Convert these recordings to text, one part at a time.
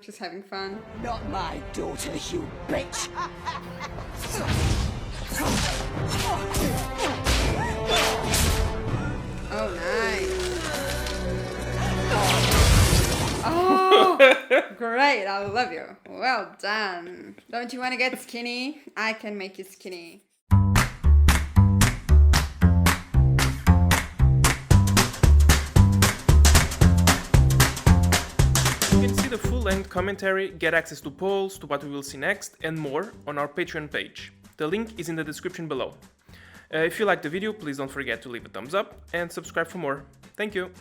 She's having fun. Not my daughter, you bitch! Oh, nice. Oh, great. I love you. Well done. Don't you want to get skinny? I can make you skinny. You can see the full-length commentary, get access to polls, to what we will see next, and more on our Patreon page. The link is in the description below. If you liked the video, please don't forget to leave a thumbs up and subscribe for more. Thank you!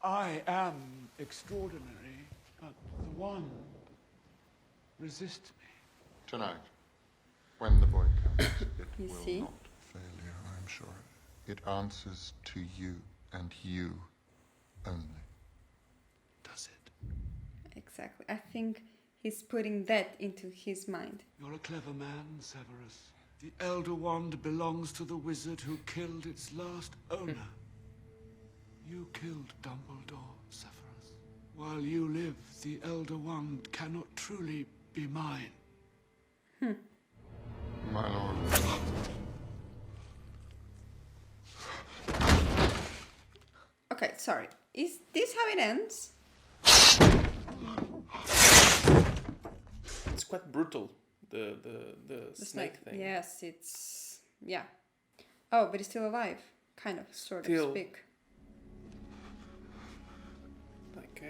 I am extraordinary, but the one resists me. Tonight, when the boy comes, it You will see? not failure, I'm sure. It answers to you and you only. Does it? Exactly. I think he's putting that into his mind. You're a clever man, Severus. The Elder Wand belongs to the wizard who killed its last owner. You killed Dumbledore, Severus. While you live, the Elder Wand cannot truly be mine. My lord. Okay, sorry. Is this how it ends? It's quite brutal, the snake thing. Yes, it's... yeah. Oh, but he's still alive. Kind of, sort of Still. speak. Like,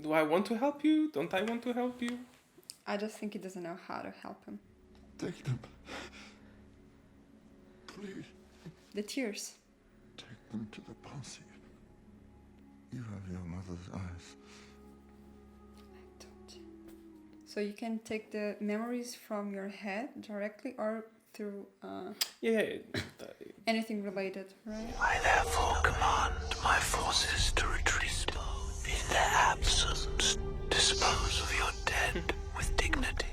do I want to help you? Don't I want to help you? I just think he doesn't know how to help him. Take them. Please, The tears. take them to the Pensieve. You have your mother's eyes. I told you. So you can take the memories from your head directly or through Yeah. anything related, right? I therefore command my forces to retreat. In their absence, dispose of your dead with dignity.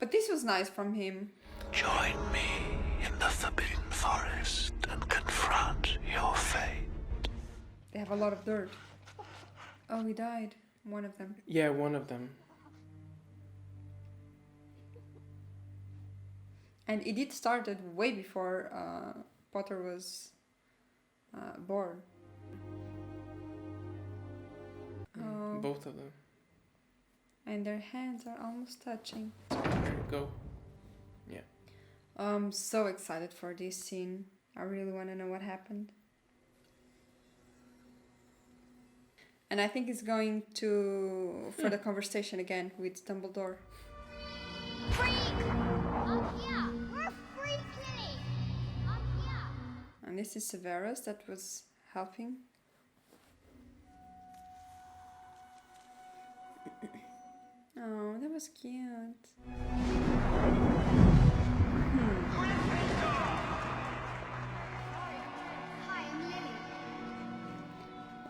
But this was nice from him. Join me in the Forbidden Forest and confront your fate. They have a lot of dirt. Oh, he died. One of them. Yeah, one of them. And it did started way before Potter was born. Oh, Both of them. and their hands are almost touching. There you go. Yeah. I'm so excited for this scene. I really want to know what happened. And I think it's going to for the conversation again with Dumbledore. Freak! Up here! We're freaking! Up here! And this is Severus that was helping. Oh, that was cute. Hi, I'm Lily.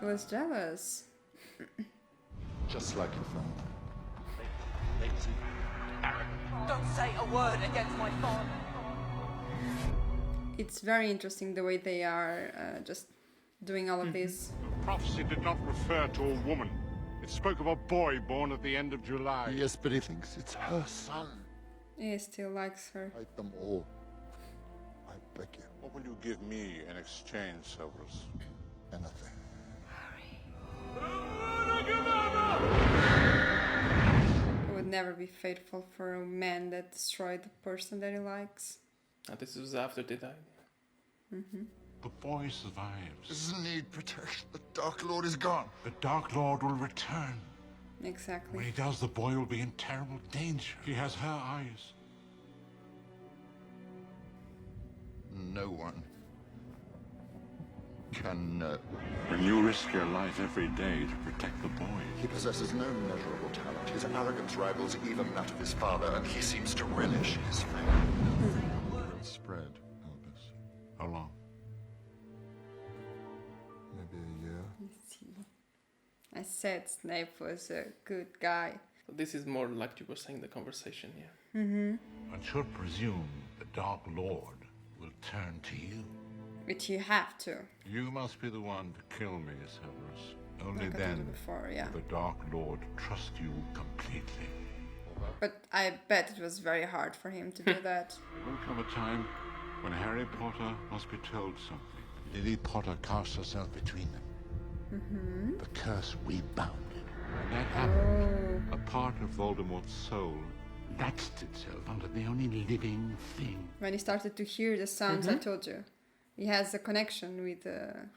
He was jealous. Just like your father. Don't say a word against my father. It's very interesting the way they are just doing all of this. Prophecy did not refer to a woman. It spoke of a boy born at the end of July. Yes, but he thinks it's her son. He still likes her. Fight them all. I beg you. What will you give me in exchange, Severus? Anything. He would never be faithful for a man that destroyed the person that he likes. This was after they died. The boy survives. Doesn't need protection. The Dark Lord is gone. The Dark Lord will return. When Exactly. he does, the boy will be in terrible danger. He has her eyes. No one can know. When you risk your life every day to protect the boy. He possesses no measurable talent. His arrogance rivals even that of his father, and he seems to relish his fame. Will spread, Albus. How long? Maybe a year. I said Snape was a good guy. So this is more like you were saying, the conversation, yeah. One should presume the Dark Lord will turn to you. Which you have to. You must be the one to kill me, Severus. Only Like I told you then before, yeah. will the Dark Lord trust you completely. But I bet it was very hard for him to do that. There will come a time when Harry Potter must be told something. Lily Potter cast herself between them. The curse rebounded. When that happened, a part of Voldemort's soul latched itself onto the only living thing. When he started to hear the sounds, I told you. He has a connection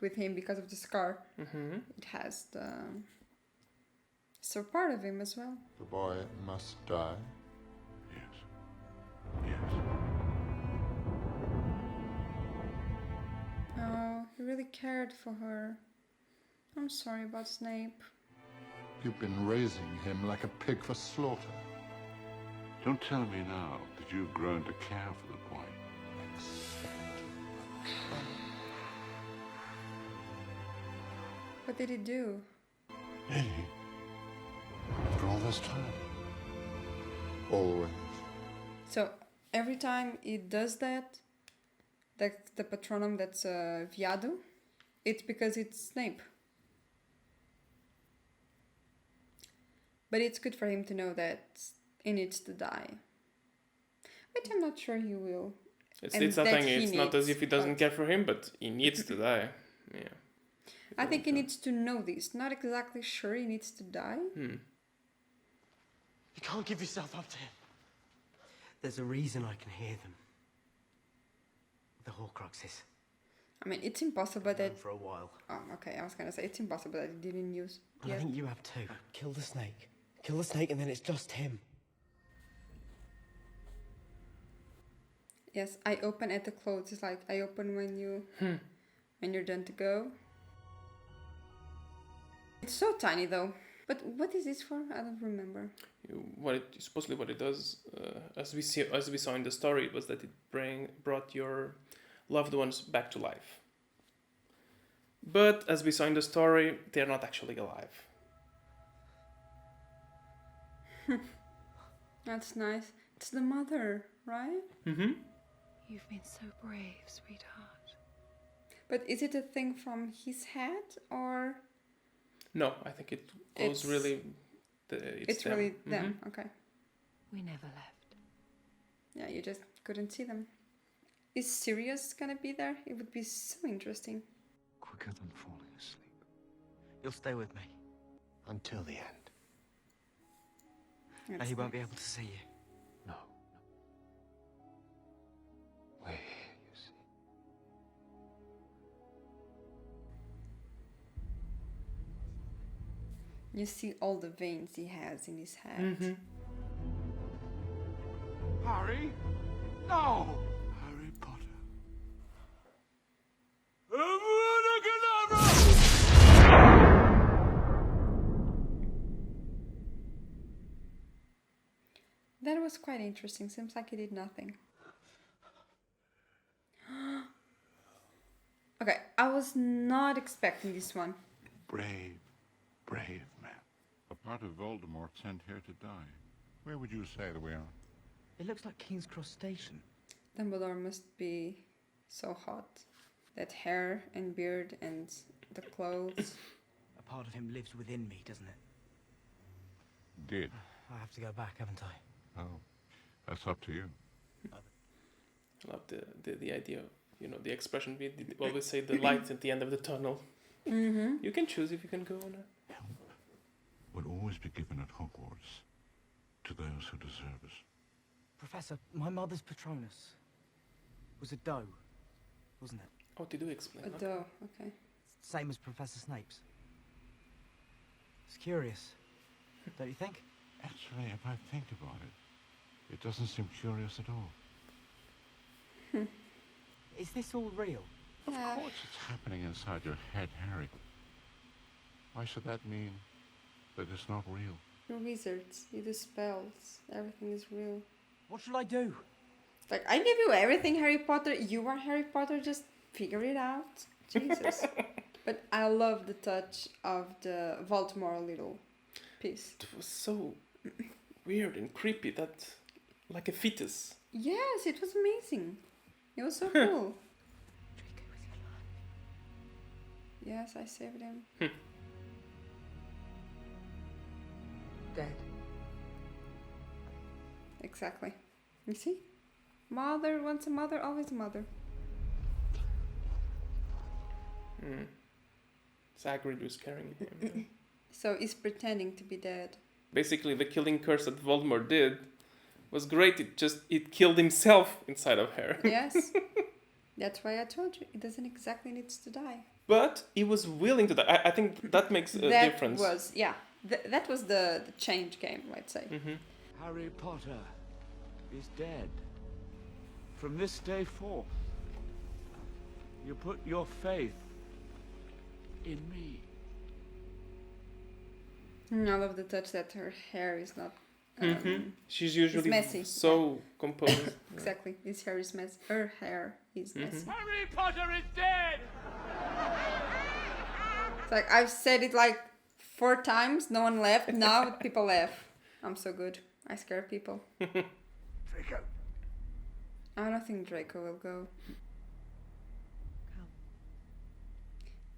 with him because of the scar. It has the... So part of him as well. The boy must die. Yes. Yes. Oh, he really cared for her. I'm sorry about Snape. You've been raising him like a pig for slaughter. Don't tell me now that you've grown to care for the boy. What did he do? Lily? After all this time? Always. So every time he does that, that's the patronum that's Viado, it's because it's Snape. But it's good for him to know that he needs to die. Which I'm not sure he will. It's And nothing. that he It's not as needs, if he doesn't but- care for him, but he needs to die. Yeah. I think he needs to know this. Not exactly sure he needs to die. You can't give yourself up to him. There's a reason I can hear them. The Horcruxes. I mean, it's impossible that... For a while. Oh, okay, I was gonna say, it's impossible that he didn't use And I yet. think you have too. Kill the snake. Kill the snake and then it's just him. Yes, I open at the close. It's like I open when you're done to go. It's so tiny though. But what is this for? I don't remember. Supposedly what it does, as we saw in the story, was that it brought your loved ones back to life. But as we saw in the story, they're not actually alive. That's nice. It's the mother, right? You've been so brave, sweetheart. But is it a thing from his head or No, I think it goes It's- really. it's them. really them? Okay. We never left. Yeah, you just couldn't see them. Is Sirius gonna be there? It would be so interesting. Quicker than falling asleep. You'll stay with me. Until the end. And That's he won't be nice. able to see you. No. We're here, you see. You see all the veins he has in his head. Harry? No! Harry Potter. That was quite interesting. Seems like he did nothing. Okay, I was not expecting this one. Brave, brave man. A part of Voldemort sent here to die. Where would you say that we are? It looks like King's Cross Station. Dumbledore must be so hot. That hair and beard and the clothes. A part of him lives within me, doesn't it? Did. I have to go back, haven't I? Oh, that's up to you. I love the idea of, the expression. We always say the light at the end of the tunnel. You can choose if you can go on a... Help will always be given at Hogwarts to those who deserve it. Professor, my mother's Patronus was a doe, wasn't it? Oh, did you explain? A doe, okay. Same as Professor Snape's. It's curious, don't you think? Actually, if I think about it, it doesn't seem curious at all. Is this all real? Of course it's happening inside your head, Harry. Why should that mean that it's not real? You're wizards. You do spells. Everything is real. What should I do? Like, I give you everything, Harry Potter. You are Harry Potter. Just figure it out. Jesus. But I love the touch of the Voldemort little piece. It was so weird and creepy, that like a fetus. Yes, it was amazing. It was so cool. Draco is Yes, I saved him. Dead. Exactly. You see? Mother, once a mother, always a mother. Zachary was carrying him. So he's pretending to be dead. Basically, the killing curse that Voldemort did was great. It killed himself inside of her. Yes. That's why I told you, it doesn't exactly need to die. But he was willing to die. I think that makes a difference. That was the change game, I'd say. Harry Potter is dead. From this day forth, you put your faith in me. I love the touch that her hair is not... She's usually messy. so composed. Exactly. His hair is messy. Her hair is messy. Harry Potter is dead! It's like, I've said it like 4 times, no one laughed, now people laugh. I'm so good. I scare people. Draco. I don't think Draco will go.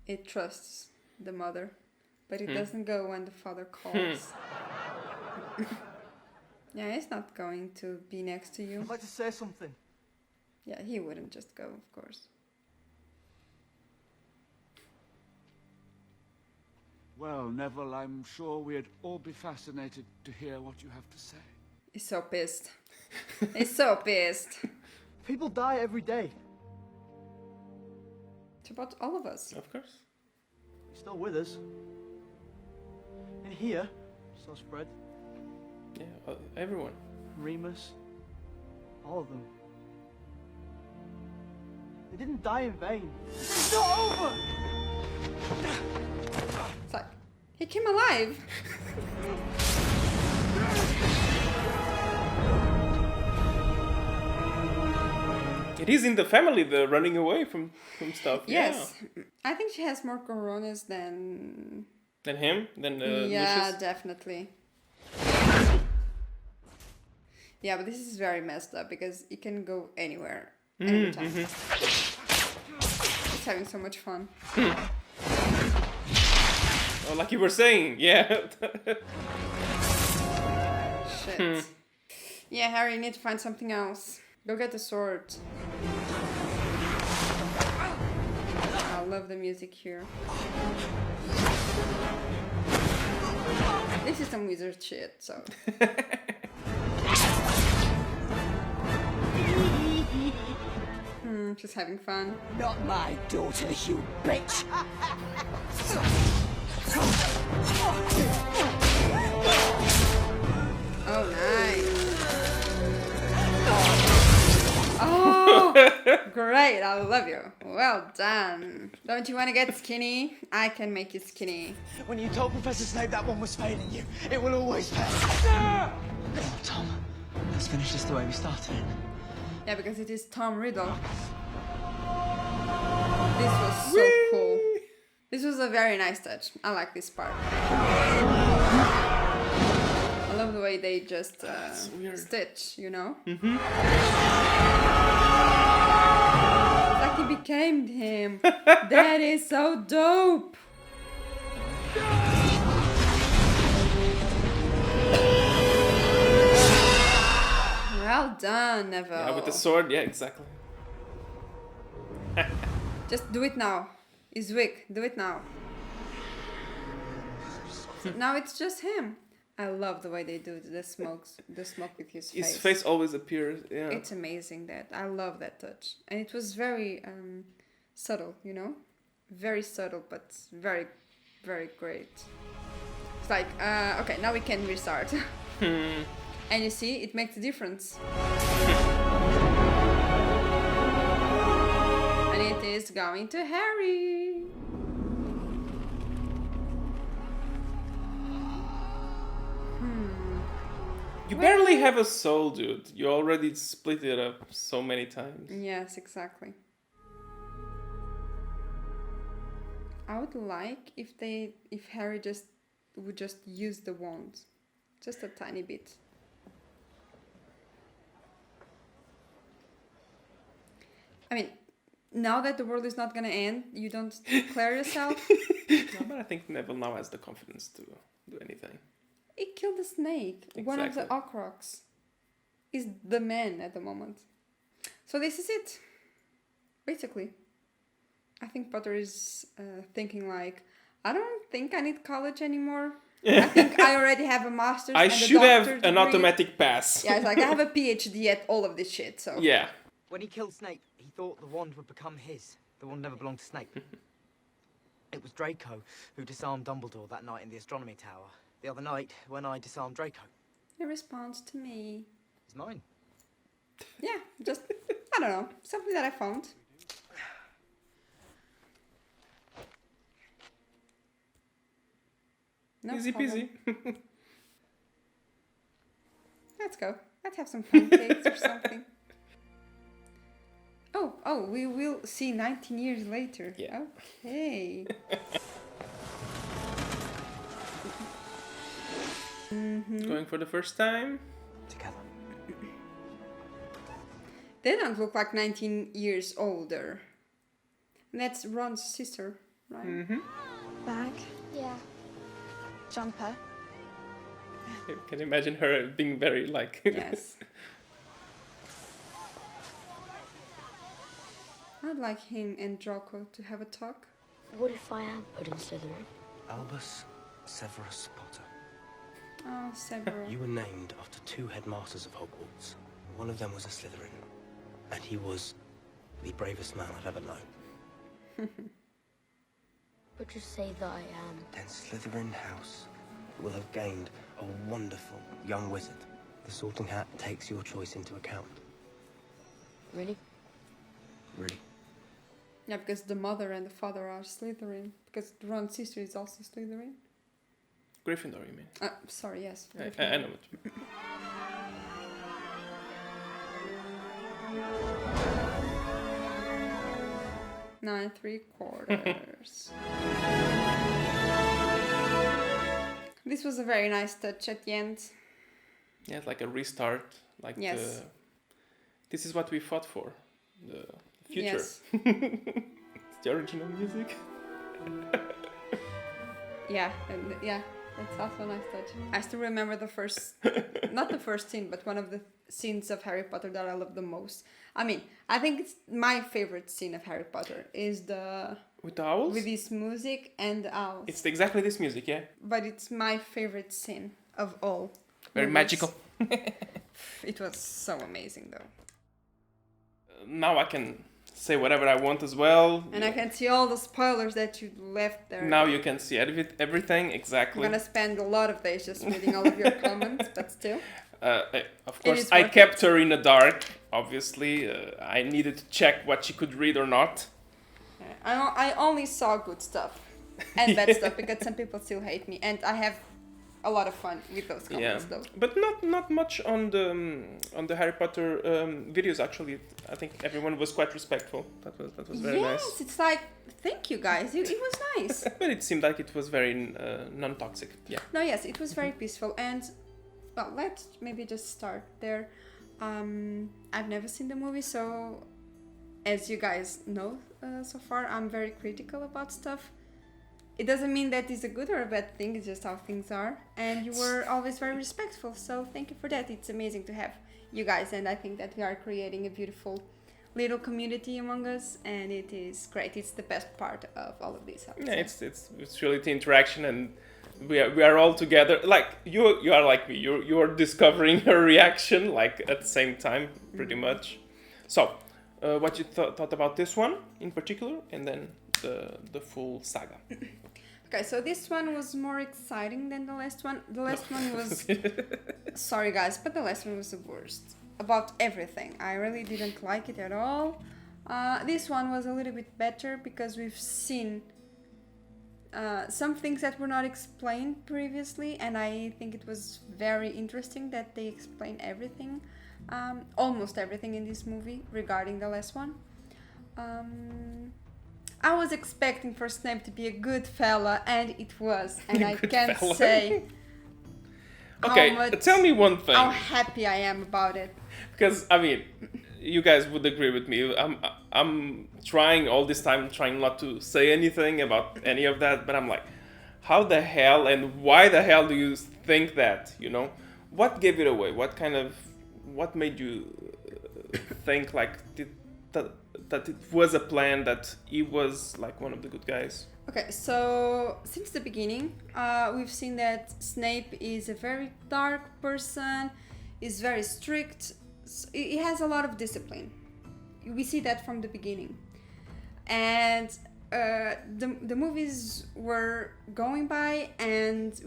It trusts the mother, but it doesn't go when the father calls. Yeah, he's not going to be next to you. I'd like to say something. Yeah, he wouldn't just go, of course. Well, Neville, I'm sure we'd all be fascinated to hear what you have to say. He's so pissed. He's so pissed. People die every day. It's about all of us. Of course. You're still with us. In here, so spread. Yeah, everyone. Remus. All of them. They didn't die in vain. It's not over! It's like, he came alive. It is in the family, the running away from stuff. Yes. Yeah. I think she has more coronas than... Than him? Than yeah, Lucius? Definitely. Yeah, but this is very messed up because it can go anywhere, anytime. It's having so much fun. Oh, like you were saying, yeah. Shit. Yeah, Harry, you need to find something else. Go get the sword. I love the music here. This is some wizard shit, so... Just having fun. Not my daughter, you bitch! Oh, nice. Oh, great. I love you. Well done. Don't you want to get skinny? I can make you skinny. When you told Professor Snape that one was failing you, it will always fail. Tom, let's finish this the way we started it. Yeah, because it is Tom Riddle. This was so cool. This was a very nice touch. I like this part. I love the way they just stitch, you know? It's like he became him. That is so dope. Well done, Neville. Yeah, with the sword, yeah, exactly. Just do it now. He's weak. Do it now. Now it's just him. I love the way they do the smoke with his face. His face always appears, yeah. It's amazing that. I love that touch. And it was very subtle, you know? Very subtle, but very, very great. It's like, okay, now we can restart. And you see, it makes a difference. And it is going to Harry. You barely have a soul, dude. You already split it up so many times. Yes, exactly. I would like if Harry would just use the wand. Just a tiny bit. I mean, Now that the world is not gonna end, you don't declare yourself. No, but I think Neville now has the confidence to do anything. He killed the snake. One of the Exactly. Ocrocs. Is the man at the moment. So this is it. Basically. I think Potter is thinking like, I don't think I need college anymore. I think I already have a master's. I and a should have doctor's an degree. automatic pass. Yeah, it's like I have a PhD at all of this shit, so. Yeah. When he killed Snape, he thought the wand would become his. The wand never belonged to Snape. It was Draco who disarmed Dumbledore that night in the astronomy tower. The other night, when I disarmed Draco. He responds to me. It's mine. Yeah, just, I don't know, something that I found. No Easy problem. peasy. Let's go. Let's have some pancakes or something. Oh, we will see 19 years later. Yeah. Okay. Going for the first time. Together. They don't look like 19 years older. And that's Ron's sister, right? Mm-hmm. Bag, Yeah. jumper. You can imagine her being very like... Yes. I'd like him and Draco to have a talk. What if I am put in Slytherin? Albus Severus Potter. Oh, Several. You were named after 2 headmasters of Hogwarts. One of them was a Slytherin, and he was the bravest man I've ever known. But just say that I am. Then Slytherin House will have gained a wonderful young wizard. The Sorting Hat takes your choice into account. Really? Really? Yeah, because the mother and the father are Slytherin. Because Ron's sister is also Slytherin. Gryffindor, you mean? Sorry, yes. I know what you mean. 9 3/4. This was a very nice touch at the end. Yeah, it's like a restart. Like Yes. this is what we fought for. The future. Yes. It's the original music. Yeah, and yeah, that's also a nice touch. I still remember the first, not the first scene, but one of the scenes of Harry Potter that I love the most. I mean, I think it's my favorite scene of Harry Potter is the... With the owls? With this music and the owls. It's exactly this music, yeah. But it's my favorite scene of all. Very movies. magical. It was so amazing though. Now I can say whatever I want as well. And I can see all the spoilers that you left there. Now you can see everything, exactly. I'm gonna spend a lot of days just reading all of your comments, but still. Of course, I kept her in the dark, obviously. I needed to check what she could read or not. I only saw good stuff and bad stuff because some people still hate me, and I have a lot of fun with those comments though. But not much on the Harry Potter videos actually. I think everyone was quite respectful. That was very nice. Yes, it's like thank you guys. It was nice. But it seemed like it was very non-toxic. Yeah. No, yes, it was very peaceful, and well, let's maybe just start there. I've never seen the movie, so as you guys know so far, I'm very critical about stuff. It doesn't mean that it's a good or a bad thing, it's just how things are. And you were always very respectful, so thank you for that. It's amazing to have you guys, and I think that we are creating a beautiful little community among us, and it is great. It's the best part of all of this. Yeah, it's really the interaction, and we are all together. Like you are like me. You are discovering her reaction like at the same time, pretty much. So, what you thought about this one in particular, and then the full saga. Okay, so this one was more exciting than the last one. The last one was... Sorry guys, but the last one was the worst. About everything. I really didn't like it at all. This one was a little bit better because we've seen some things that were not explained previously, and I think it was very interesting that they explained everything, almost everything in this movie regarding the last one. I was expecting for Snape to be a good fella, and it was, and I can't fella. say Okay, tell me one thing. how happy I am about it. Because I mean, you guys would agree with me. I'm trying all this time, trying not to say anything about any of that, but I'm like, how the hell and why the hell do you think that, you know? What gave it away? What made you think like that it was a plan, that he was like one of the good guys? Okay, so since the beginning, we've seen that Snape is a very dark person, is very strict, he has a lot of discipline. We see that from the beginning. And the movies were going by, and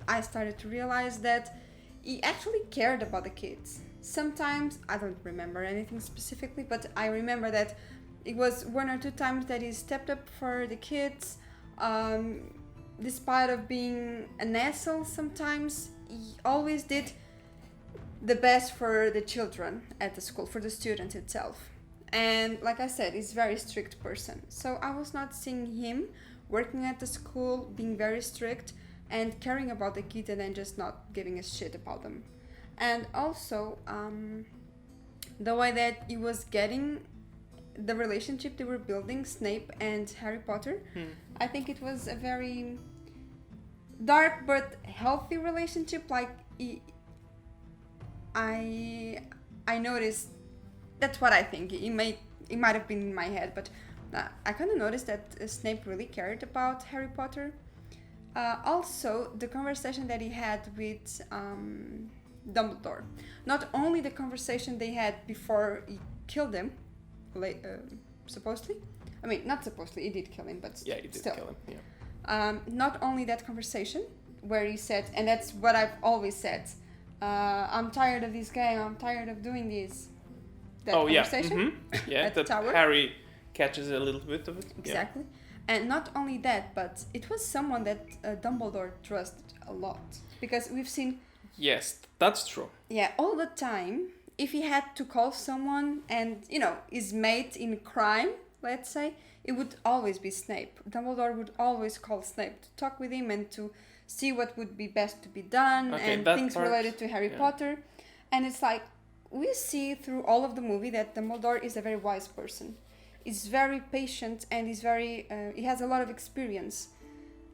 I started to realize that he actually cared about the kids. Sometimes, I don't remember anything specifically, but I remember that it was 1 or 2 times that he stepped up for the kids. Despite of being an asshole sometimes, he always did the best for the children at the school, for the students itself. And like I said, he's a very strict person. So I was not seeing him working at the school, being very strict and caring about the kids and then just not giving a shit about them. And also, the way that he was getting the relationship they were building, Snape and Harry Potter, I think it was a very dark but healthy relationship. Like, I noticed, that's what I think. It might have been in my head, but I kind of noticed that Snape really cared about Harry Potter. Also, the conversation that he had with Dumbledore. Not only the conversation they had before he killed him, supposedly. I mean, not supposedly, he did kill him, but yeah, he did still. kill him. Yeah. Not only that conversation where he said, and that's what I've always said, I'm tired of this game, I'm tired of doing this. That conversation yeah, at the tower. Harry catches a little bit of it. Exactly. Yeah. And not only that, but it was someone that Dumbledore trusted a lot. Because we've seen... Yes, that's true. Yeah, all the time, if he had to call someone and, his mate in crime, let's say, it would always be Snape. Dumbledore would always call Snape to talk with him and to see what would be best to be done, and things related to Harry Potter. And it's like, we see through all of the movie that Dumbledore is a very wise person. He's very patient and he's very, he has a lot of experience.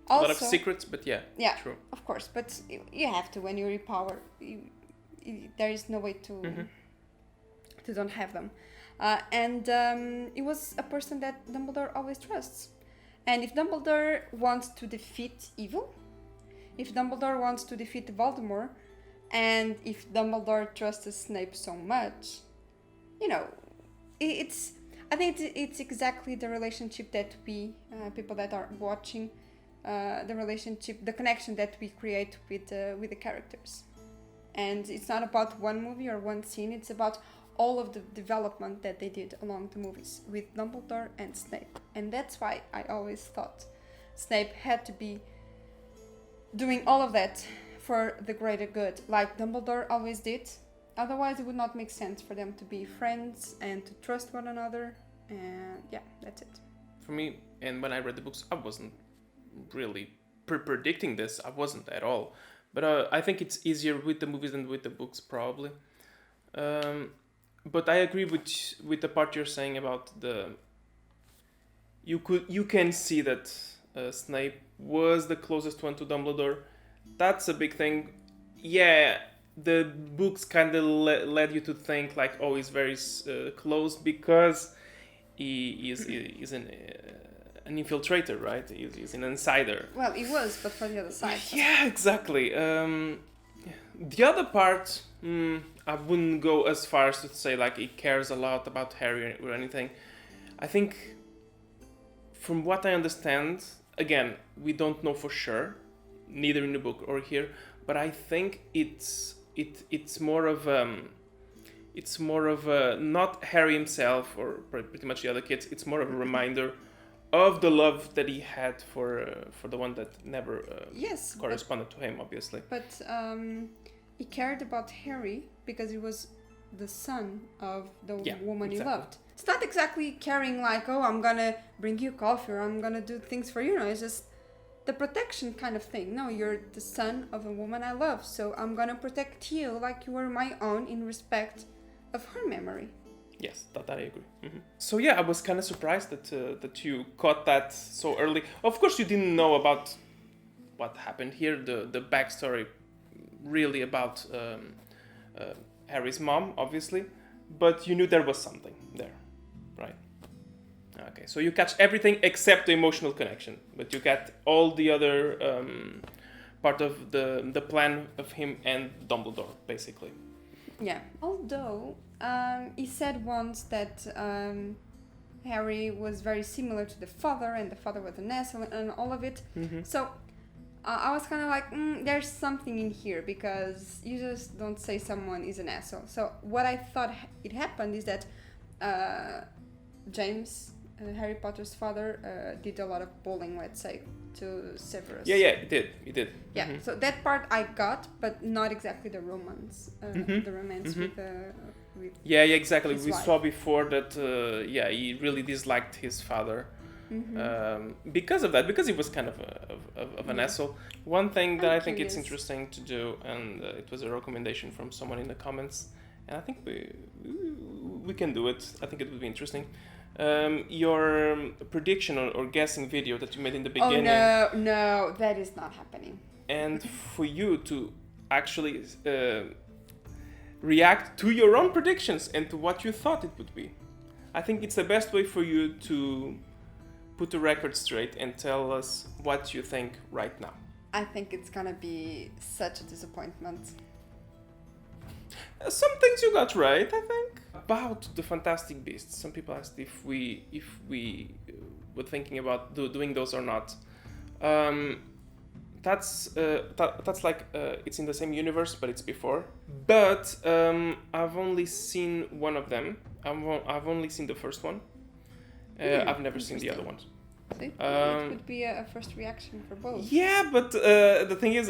Also, a lot of secrets, but yeah, true. Of course, but you have to when you're in power. There is no way to don't have them. And he was a person that Dumbledore always trusts. And if Dumbledore wants to defeat evil, if Dumbledore wants to defeat Voldemort, and if Dumbledore trusts Snape so much, I think it's exactly the relationship that we, people that are watching, the connection that we create with the characters. And it's not about one movie or one scene, it's about all of the development that they did along the movies with Dumbledore and Snape. And that's why I always thought Snape had to be doing all of that for the greater good, like Dumbledore always did. Otherwise, it would not make sense for them to be friends and to trust one another. And yeah, that's it. For me, and when I read the books, I wasn't really predicting this. I wasn't at all. But I think it's easier with the movies than with the books, probably. But I agree with the part you're saying about you can see that Snape was the closest one to Dumbledore. That's a big thing. Yeah, the books kind of led you to think like, oh, he's very close because he is an infiltrator, right? He's an insider. Well, he was, but for the other side. Yeah, exactly. The other part, I wouldn't go as far as to say like he cares a lot about Harry or anything. I think, from what I understand, again, we don't know for sure, neither in the book or here, but I think it's more of not Harry himself or pretty much the other kids. It's more of a reminder of the love that he had for the one that never corresponded to him, obviously. But he cared about Harry because he was the son of the woman he loved. It's not exactly caring like, oh, I'm gonna bring you coffee or I'm gonna do things for you. No, it's just the protection kind of thing. No, you're the son of a woman I love, so I'm gonna protect you like you were my own in respect of her memory. Yes, that I agree. So yeah, I was kind of surprised that you caught that so early. Of course, you didn't know about what happened here, the backstory, really about Harry's mom, obviously, but you knew there was something there, right? Okay, so you catch everything except the emotional connection, but you get all the other part of the plan of him and Dumbledore, basically. Yeah. Although he said once that Harry was very similar to the father, and the father was an asshole, and all of it. So I was kind of like, there's something in here, because you just don't say someone is an asshole. So what I thought it happened is that James, Harry Potter's father, did a lot of bullying, let's say, to Severus. Yeah, he did. Yeah, so that part I got, but not exactly the romance. The romance with Yeah, exactly. his We wife. saw before that, he really disliked his father because of that, because he was kind of an asshole. One thing that I think it's interesting to do, and it was a recommendation from someone in the comments, and I think we can do it. I think it would be interesting. Your prediction or guessing video that you made in the beginning. Oh no, that is not happening. And for you to actually react to your own predictions and to what you thought it would be. I think it's the best way for you to put the record straight and tell us what you think right now. I think it's gonna be such a disappointment. Some things you got right, I think. About the Fantastic Beasts, some people asked if we were thinking about doing those or not. That's like it's in the same universe, but it's before. But I've only seen one of them. I've only seen the first one. I've never seen the other ones. See? It could be a first reaction for both. Yeah, but the thing is,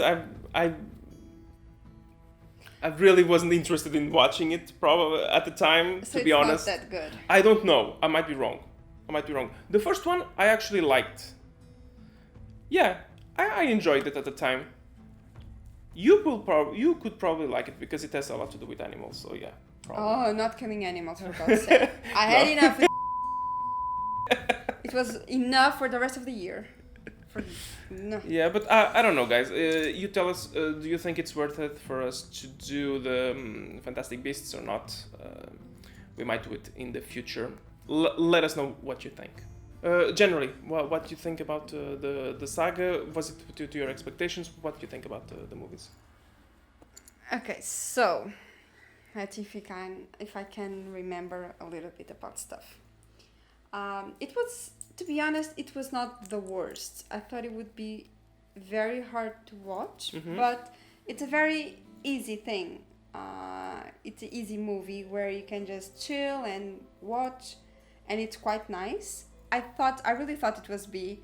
I really wasn't interested in watching it probably at the time, So to be honest. It's not that good. I don't know. I might be wrong. The first one I actually liked. Yeah, I enjoyed it at the time. You could probably like it because it has a lot to do with animals. So yeah. Probably. Oh, not killing animals, for God's sake. I had enough. It was enough for the rest of the year. No. Yeah, but I don't know, guys. You tell us, do you think it's worth it for us to do the Fantastic Beasts or not? We might do it in the future. Let us know what you think. Generally, what do you think about the saga? Was it due to your expectations? What do you think about the movies? Okay, so let's see if I can remember a little bit about stuff. It was, to be honest, it was not the worst. I thought it would be very hard to watch, but it's a very easy thing. It's an easy movie where you can just chill and watch, and it's quite nice. I really thought it was be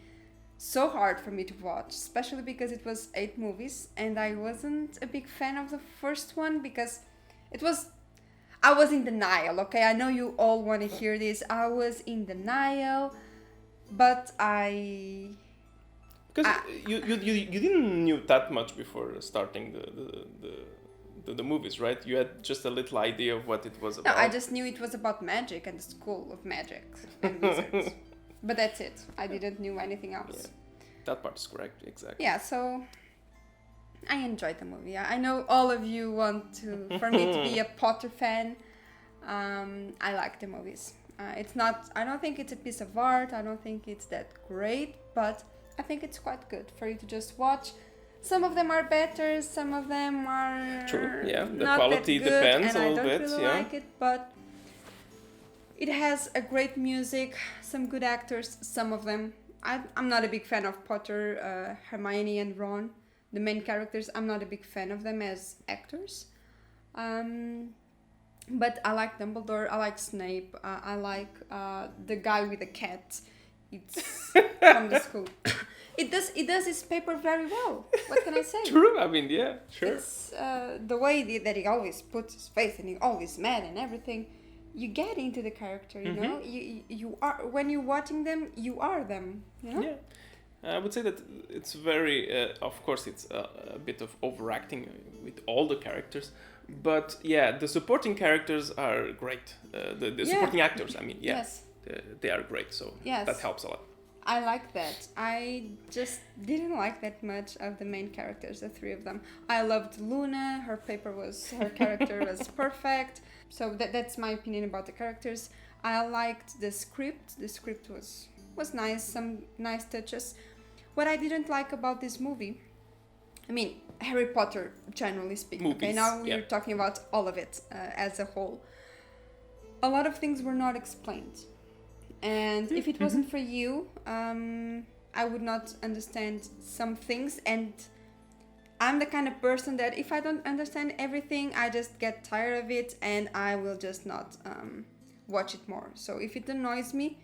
so hard for me to watch, especially because it was 8 movies, and I wasn't a big fan of the first one because I was in denial, okay? I know you all want to hear this. I was in denial, but Because you didn't knew that much before starting the movies, right? You had just a little idea of what it was about. No, I just knew it was about magic and the school of magic and wizards. But that's it. I didn't know anything else. Yeah, that part is correct, exactly. Yeah, so I enjoyed the movie. I know all of you want for me to be a Potter fan. I like the movies. I don't think it's a piece of art. I don't think it's that great, but I think it's quite good for you to just watch. Some of them are better, some of them are True, yeah. The not quality that good, depends and a little I don't bit, really yeah. like it, but it has a great music, some good actors, some of them. I'm not a big fan of Potter, Hermione and Ron, the main characters. I'm not a big fan of them as actors. But I like Dumbledore, I like Snape, I like the guy with the cat. It's from the school. It does his paper very well. What can I say? True, I mean, yeah, sure. It's the way that he always puts his face and he always mad and everything. You get into the character, you know. You are, when you're watching them, you are them. You know. Yeah, I would say that it's very. Of course, it's a bit of overacting with all the characters, But yeah, the supporting characters are great. The supporting actors, I mean, yeah, Yes. they are great. So Yes. that helps a lot. I like that. I just didn't like that much of the main characters, the three of them. I loved Luna. Her character was perfect. So that's my opinion about the characters. I liked the script. The script was nice, some nice touches. What I didn't like about this movie, I mean, Harry Potter, generally speaking. Movies, okay, now yeah. we're talking about all of it as a whole. A lot of things were not explained. And if it wasn't for you, I would not understand some things. And I'm the kind of person that if I don't understand everything, I just get tired of it and I will just not watch it more. So if it annoys me,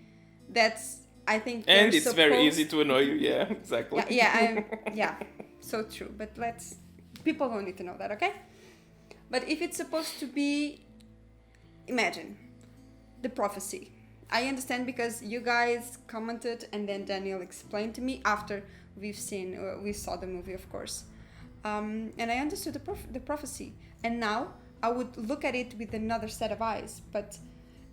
that's, I think, And it's very easy to annoy you. Yeah, exactly. Yeah, so true. But people don't need to know that, okay? But if it's supposed to be, imagine, the prophecy. I understand because you guys commented and then Daniel explained to me after we saw the movie, of course. And I understood the prophecy. And now I would look at it with another set of eyes. But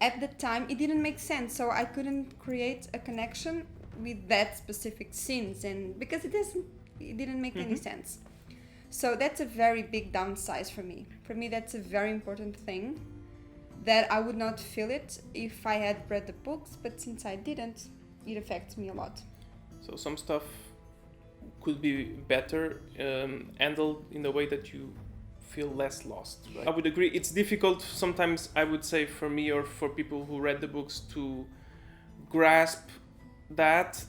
at the time, it didn't make sense. So I couldn't create a connection with that specific scenes. And because it didn't make any sense. So that's a very big downside for me. For me, that's a very important thing. That I would not feel it if I had read the books, but since I didn't, it affects me a lot. So some stuff could be better handled in a way that you feel less lost. Right? I would agree. It's difficult sometimes, I would say, for me or for people who read the books to grasp that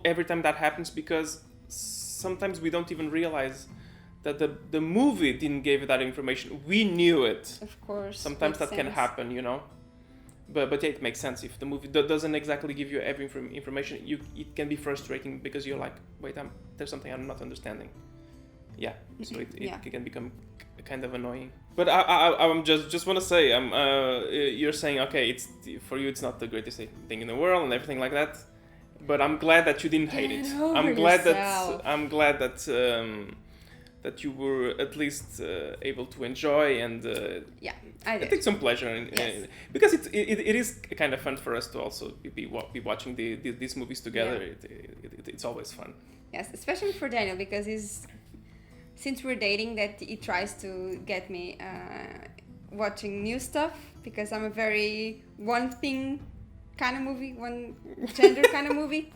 every time that happens, because sometimes we don't even realize that the movie didn't give that information. We knew it. Of course. Sometimes that can happen, you know. But yeah, it makes sense. If the movie doesn't exactly give you every information, it can be frustrating because you're like, wait, there's something I'm not understanding. Yeah, so it can become kind of annoying. But I'm just want to say, you're saying, okay, it's for you, it's not the greatest thing in the world and everything like that. But I'm glad that you didn't hate it. I'm glad that you were at least able to enjoy and I did. take some pleasure in because it is kind of fun for us to also be watching these movies together. It's always fun. Yes, especially for Daniel, because since we're dating, that he tries to get me watching new stuff, because I'm a very one thing kind of movie, one gender kind of movie.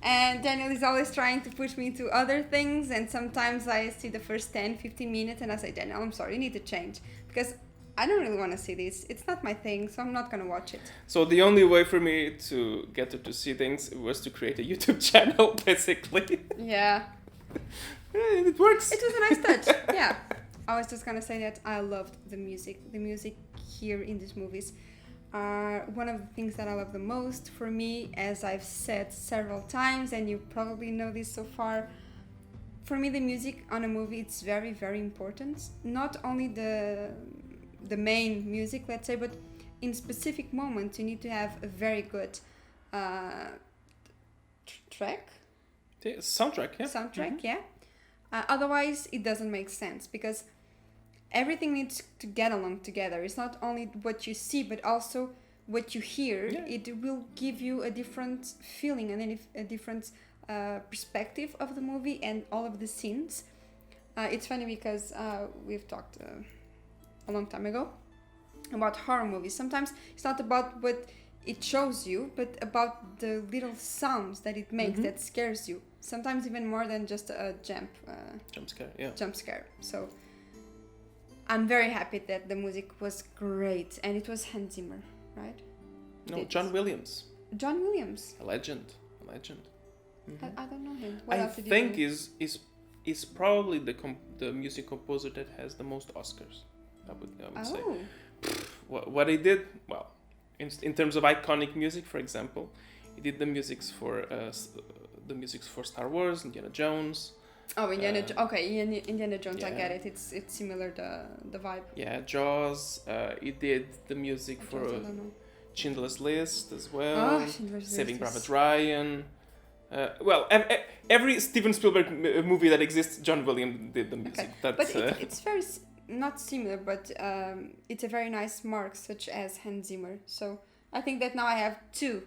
And Daniel is always trying to push me to other things, and sometimes I see the first 10-15 minutes and I say, Daniel, I'm sorry, you need to change, because I don't really want to see this. It's not my thing, so I'm not going to watch it. So the only way for me to get her to see things was to create a YouTube channel, basically. Yeah. It works. It was a nice touch, yeah. I was just going to say that I loved the music. The music here in these movies are one of the things that I love the most. For me, as I've said several times, and you probably know this so far, for me the music on a movie, it's very, very important. Not only the main music, let's say, but in specific moments you need to have a very good track. Soundtrack, yeah. Soundtrack, yeah. Otherwise, it doesn't make sense, because everything needs to get along together. It's not only what you see, but also what you hear. Yeah. It will give you a different feeling and then a different perspective of the movie and all of the scenes. It's funny because we've talked a long time ago about horror movies. Sometimes it's not about what it shows you, but about the little sounds that it makes that scares you. Sometimes even more than just a jump scare. Yeah. Jump scare. So I'm very happy that the music was great, and it was Hans Zimmer, right? No, John Williams. John Williams. A legend. Mm-hmm. I don't know him. What I else did think you do? is probably the music composer that has the most Oscars. I would say. What he did, well, in terms of iconic music, for example, he did the musics for Star Wars, Indiana Jones. Oh, Indiana Jones, yeah. I get it. It's similar, the vibe. Yeah, Jaws. He did the music for Schindler's List as well. Saving Private Ryan. Well, every Steven Spielberg movie that exists, John Williams did the music. Okay. But it's very not similar, but it's a very nice mark, such as Hans Zimmer. So I think that now I have two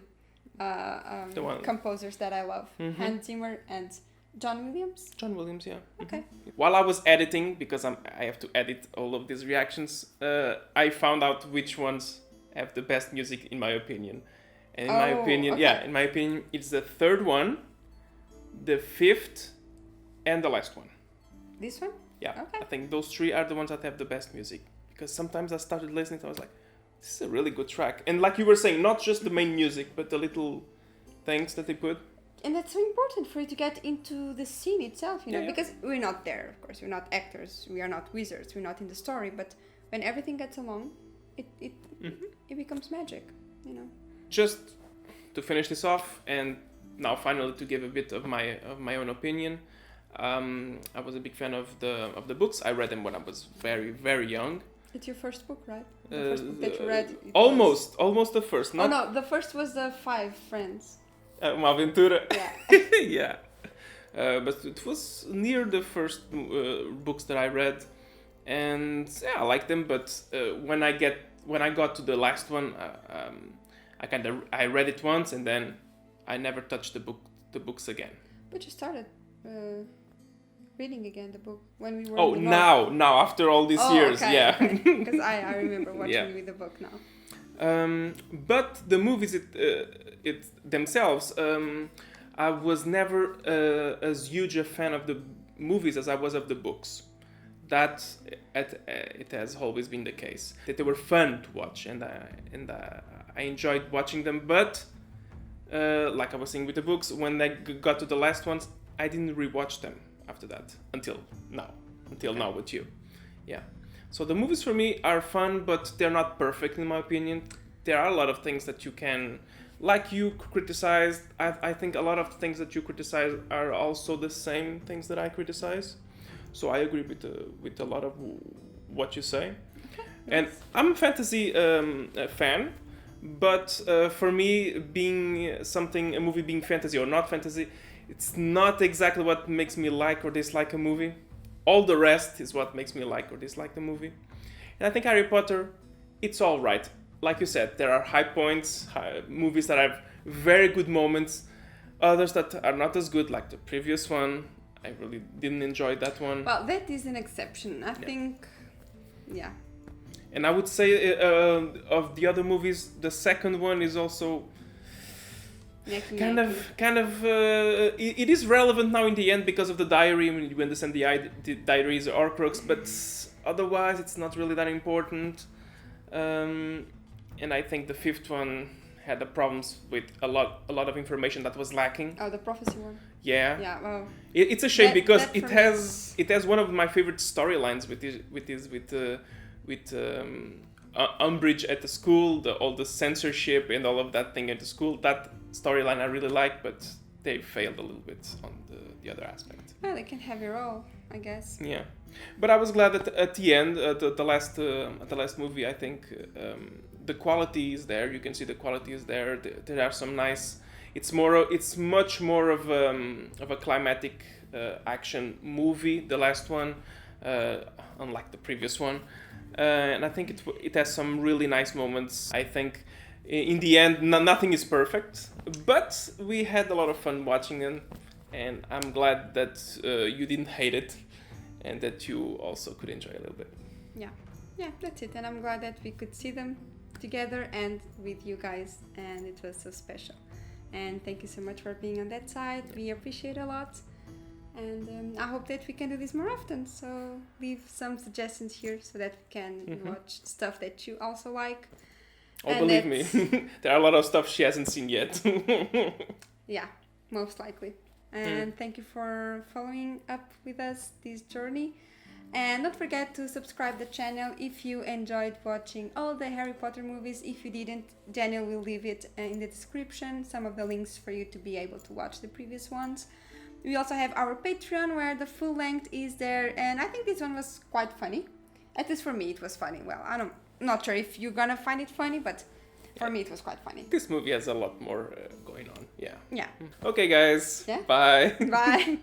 composers that I love, Hans Zimmer and John Williams. John Williams, yeah. Okay. While I was editing, because I have to edit all of these reactions, I found out which ones have the best music in my opinion. And in my opinion, okay. in my opinion, it's the third one, the fifth, and the last one. This one? Yeah. Okay. I think those three are the ones that have the best music. Because sometimes I started listening, I was like, this is a really good track. And like you were saying, not just the main music, but the little things that they put. And that's so important for you to get into the scene itself, you know, Yeah. because we're not there, of course. We're not actors, we are not wizards, we're not in the story. But when everything gets along, it becomes magic, you know. Just to finish this off, and now finally to give a bit of my own opinion. I was a big fan of the books. I read them when I was very, very young. It's your first book, right? The first book that you read. Almost the first. Oh no, the first was the Five Friends. Uma aventura. Yeah. Yeah. But it was near the first books that I read, and yeah, I liked them. But when I got to the last one, I read it once, and then I never touched the books again. But you started reading again the book when we were. Now after all these years, okay, yeah. Because I remember watching with the book now. But the movies it themselves, I was never as huge a fan of the movies as I was of the books. That it has always been the case. That they were fun to watch, and I enjoyed watching them. But like I was saying with the books, when I got to the last ones, I didn't rewatch them after that until now with you. Yeah. So the movies for me are fun, but they're not perfect in my opinion. There are a lot of things that you can, like you criticized. I think a lot of things that you criticize are also the same things that I criticize. So I agree with a lot of what you say. Okay, and I'm a fantasy fan, but for me, a movie being fantasy or not fantasy, it's not exactly what makes me like or dislike a movie. All the rest is what makes me like or dislike the movie. And I think Harry Potter, it's all right. Like you said, there are high points, movies that have very good moments, others that are not as good, like the previous one. I really didn't enjoy that one. Well, that is an exception. I think, yeah. And I would say of the other movies, the second one is also kind of it is relevant now in the end because of the diary. I mean, you understand the diary is Horcrux, but otherwise it's not really that important. And I think the fifth one had the problems with a lot of information that was lacking. Oh, the prophecy one. Yeah. Yeah. Well. It's a shame because it has one of my favorite storylines with Umbridge at the school, all the censorship and all of that thing at the school. That storyline I really like, but they failed a little bit on the other aspect. Well, they can have your role, I guess. Yeah, but I was glad that at the end, the last movie, I think the quality is there. You can see the quality is there. There are some nice. It's much more of a climatic action movie. The last one, unlike the previous one. And I think it has some really nice moments. I think in the end, nothing is perfect, but we had a lot of fun watching them, and I'm glad that you didn't hate it, and that you also could enjoy a little bit. Yeah, that's it. And I'm glad that we could see them together and with you guys, and it was so special. And thank you so much for being on that side. We appreciate it a lot. And I hope that we can do this more often. So leave some suggestions here so that we can watch stuff that you also like. Oh, and believe me, there are a lot of stuff she hasn't seen yet. Yeah, most likely. And thank you for following up with us this journey. And don't forget to subscribe the channel if you enjoyed watching all the Harry Potter movies. If you didn't, Daniel will leave it in the description, some of the links for you to be able to watch the previous ones. We also have our Patreon where the full length is there, and I think this one was quite funny. At least for me it was funny. Well, I'm not sure if you're gonna find it funny, but for me it was quite funny. This movie has a lot more going on. Yeah. Yeah. Okay guys. Yeah. Bye. Bye.